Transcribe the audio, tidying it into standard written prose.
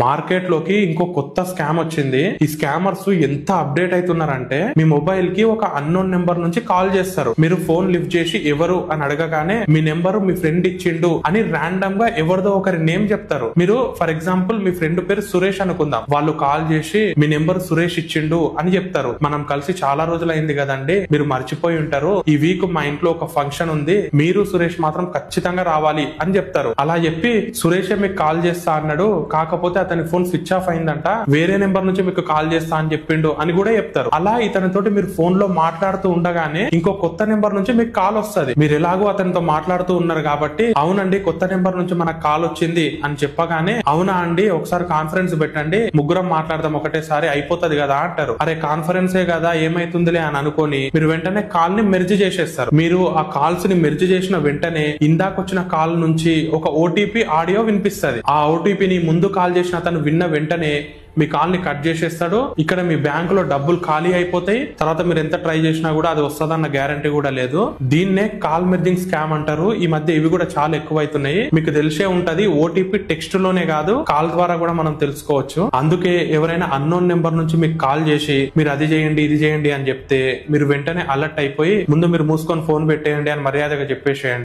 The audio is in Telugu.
మార్కెట్ లోకి ఇంకో కొత్త స్కామ్ వచ్చింది. ఈ స్కామర్స్ ఎంత అప్డేట్ అవుతున్నారంటే మీ మొబైల్ కి ఒక అన్నోన్ నెంబర్ నుంచి కాల్ చేస్తారు. మీరు ఫోన్ లిఫ్ట్ చేసి ఎవరు అని అడగగానే మీ నెంబర్ మీ ఫ్రెండ్ ఇచ్చిండు అని రాండమ్ గా ఎవరిదో ఒకరి నేమ్ చెప్తారు. మీరు ఫర్ ఎగ్జాంపుల్ మీ ఫ్రెండ్ పేరు సురేష్ అనుకుందాం. వాళ్ళు కాల్ చేసి మీ నెంబర్ సురేష్ ఇచ్చిండు అని చెప్తారు. మనం కలిసి చాలా రోజులైంది కదండి, మీరు మర్చిపోయి ఉంటారు, ఈ వీక్ మా ఇంట్లో ఒక ఫంక్షన్ ఉంది, మీరు సురేష్ మాత్రం ఖచ్చితంగా రావాలి అని చెప్తారు. అలా చెప్పి సురేష్ మీకు కాల్ చేస్తా అన్నాడు, కాకపోతే అతని ఫోన్ స్విచ్ ఆఫ్ అయిందంట, వేరే నెంబర్ నుంచి మీకు కాల్ చేస్తా అని చెప్పిండు అని కూడా చెప్తారు. అలా ఇతనితోటి మీరు ఫోన్ లో మాట్లాడుతూ ఉండగానే ఇంకో కొత్త నెంబర్ నుంచి మీకు కాల్ వస్తుంది. మీరు ఎలాగో అతనితో మాట్లాడుతూ ఉన్నారు కాబట్టి అవునండి కొత్త నెంబర్ నుంచి మనకు కాల్ వచ్చింది అని చెప్పగానే అవునా అండి ఒకసారి కాన్ఫరెన్స్ పెట్టండి, ముగ్గురం మాట్లాడదాం ఒకటేసారి అయిపోతుంది కదా అంటారు. అరే కాన్ఫరెన్సే కదా ఏమైతుందిలే అని అనుకోని మీరు వెంటనే కాల్ ని మెర్జ్ చేసేస్తారు. మీరు ఆ కాల్స్ ని మెర్జ్ చేసిన వెంటనే ఇందాకొచ్చిన కాల్ నుంచి ఒక ఓటీపీ ఆడియో వినిపిస్తుంది. ఆ ఓటీపీని ముందు కాల్ చేసిన అతను విన్న వెంటనే మీ కాల్ ని కట్ చేసేస్తాడు. ఇక్కడ మీ బ్యాంక్ లో డబ్బులు ఖాళీ అయిపోతాయి. తర్వాత మీరు ఎంత ట్రై చేసినా కూడా అది వస్తుందన్న గ్యారంటీ కూడా లేదు. దీన్నే కాల్ మెర్జింగ్ స్కామ్ అంటారు. ఈ మధ్య ఇవి కూడా చాలా ఎక్కువ అవుతున్నాయి. మీకు తెలిసే ఉంటది ఓటీపీ టెక్స్ట్ లోనే కాదు కాల్ ద్వారా కూడా మనం తెలుసుకోవచ్చు. అందుకే ఎవరైనా అన్నోన్ నెంబర్ నుంచి మీకు కాల్ చేసి మీరు అది చేయండి ఇది చేయండి అని చెప్తే మీరు వెంటనే అలర్ట్ అయిపోయి ముందు మీరు మూసుకొని ఫోన్ పెట్టేయండి అని మర్యాదగా చెప్పేసేయండి.